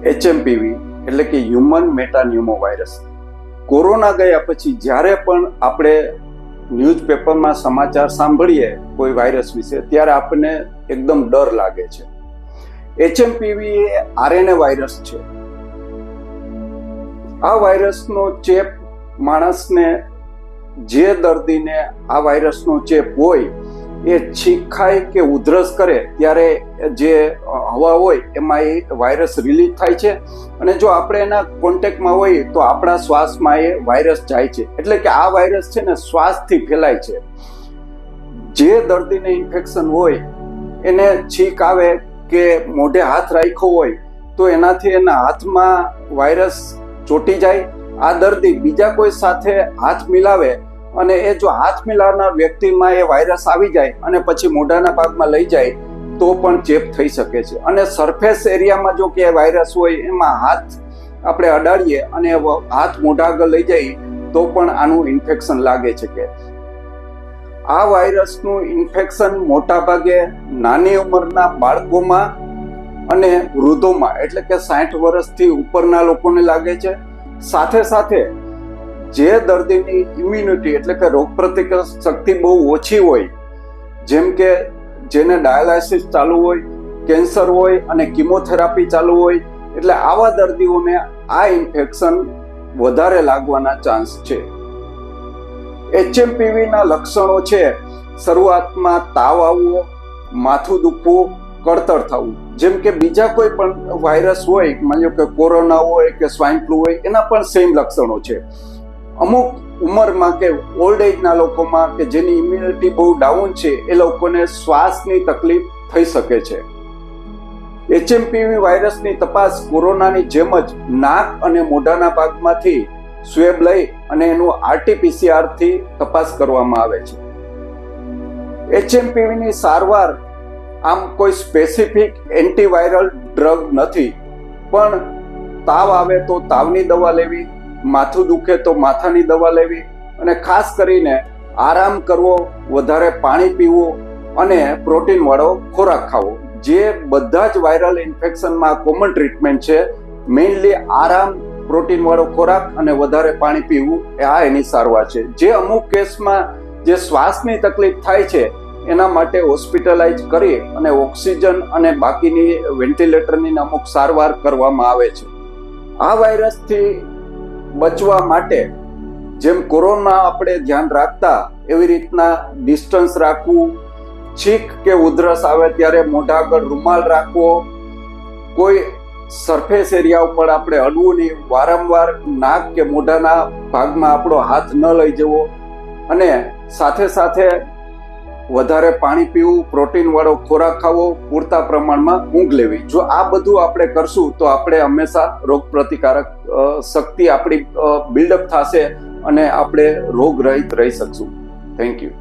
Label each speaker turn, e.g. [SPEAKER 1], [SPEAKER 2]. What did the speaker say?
[SPEAKER 1] HMPV એટલે કે human મેટાન્યુમોવાયરસ. Corona ગયા પછી જ્યારે પણ આપણે ન્યૂઝપેપરમાં સમાચાર સાંભળીએ કોઈ વાયરસ વિશે ત્યારે આપણને એકદમ ડર લાગે છે. HMPV એ RNA વાયરસ છે. આ વાયરસનો ચેપ માણસને, જે દર્દીને આ વાયરસનો ચેપ હોય એ છીંક ખાય કે ઉધરસ કરે ત્યારે જે હવા હોય એમાં એ વાયરસ રિલીઝ થાય છે અને જો આપણે એના કોન્ટેક્ટમાં હોઈએ તો આપણા શ્વાસમાં એ વાયરસ જાય છે. એટલે કે આ વાયરસ છે ને શ્વાસથી ફેલાય છે. જે દર્દીને ઇન્ફેક્શન હોય એને છીંક આવે કે મોઢે હાથ રાખ્યો હોય તો એનાથી એના હાથમાં વાયરસ ચોંટી જાય. આ દર્દી બીજા કોઈ સાથે હાથ મિલાવે અને એ જો હાથ મિલાવનાર વ્યક્તિમાં એ વાયરસ આવી જાય અને પછી મોઢાના ભાગમાં લઈ જાય તો પણ ચેપ થઈ શકે છે. અને સરફેસ એરિયામાં જો કે વાયરસ હોય એમાં હાથ આપણે અડાડીએ અને હાથ મોઢા આગળ લઈ જઈએ તો પણ આનું ઇન્ફેક્શન લાગે છે. કે આ વાયરસનું ઇન્ફેક્શન મોટા ભાગે નાની ઉંમરના બાળકોમાં અને વૃદ્ધોમાં એટલે કે 60 વર્ષથી ઉપરના લોકોને લાગે છે. સાથે સાથે જે દર્દીની ઇમ્યુનિટી એટલે કે રોગ પ્રતિકારક શક્તિ બહુ ઓછી હોય, જેમ કે જેને ડાયાલિસિસ ચાલુ હોય, કેન્સર હોય અને કિમોથેરાપી ચાલુ હોય, એટલે આવા દર્દીઓને આ ઇન્ફેક્શન વધારે લાગવાના ચાન્સ છે. HMPVના લક્ષણો છે શરૂઆતમાં તાવ આવવો, માથું દુખવું, કળતર થવું. જેમ કે બીજા કોઈ પણ વાયરસ હોય, માની લો કે કોરોના હોય કે સ્વાઇન ફ્લૂ હોય, એના પણ સેમ લક્ષણો છે. અમુક ઉંમરમાં કે ઓલ્ડ એજના લોકોમાં કે જેની ઇમ્યુનિટી બહુ ડાઉન છે એ લોકોને શ્વાસની તકલીફ થઈ શકે છે. HMPV વાયરસની તપાસ કોરોનાની જેમ જ નાક અને મોઢાના ભાગમાંથી સ્વેબ લઈ અને એનું RT-PCR થી તપાસ કરવામાં આવે છે. HMPVની સારવાર આમ કોઈ સ્પેસિફિક એન્ટીવાયરલ ડ્રગ નથી, પણ તાવ આવે તો તાવની દવા લેવી, માથું દુખે તો માથાની દવા લેવી અને ખાસ કરીને આરામ કરવો, વધારે પાણી પીવું અને પ્રોટીન વાળો ખોરાક ખાવો. જે બધા જ વાયરલ ઇન્ફેક્શનમાં કોમન ટ્રીટમેન્ટ છે. મેઇનલી આરામ, પ્રોટીન વાળો ખોરાક અને વધારે પાણી પીવું આ એની સારવાર છે. જે અમુક કેસમાં જે શ્વાસની તકલીફ થાય છે એના માટે હોસ્પિટલાઇઝ કરી અને ઓક્સિજન અને બાકીની વેન્ટિલેટરની અમુક સારવાર કરવામાં આવે છે. આ વાયરસથી બચવા માટે જેમ કોરોના આપણે ધ્યાન રાખતા એવી રીતના ડિસ્ટન્સ રાખવું, છીંક કે ઉધરસ આવે ત્યારે મોઢા આગળ રૂમાલ રાખવો, કોઈ સરફેસ એરિયા ઉપર આપણે અડવું નહીં, વારંવાર નાક કે મોઢાના ભાગમાં આપણો હાથ ન લઈ જવો અને સાથે સાથે વધારે પાણી પીવું, પ્રોટીન વાળો ખોરાક ખાવો, પૂરતા પ્રમાણમાં ઊંઘ લેવી. જો આ બધું આપણે કરશું તો આપણે હંમેશા રોગ પ્રતિકારક શક્તિ આપણી બિલ્ડઅપ થશે અને આપણે રોગ રહિત રહી શકશું. Thank you.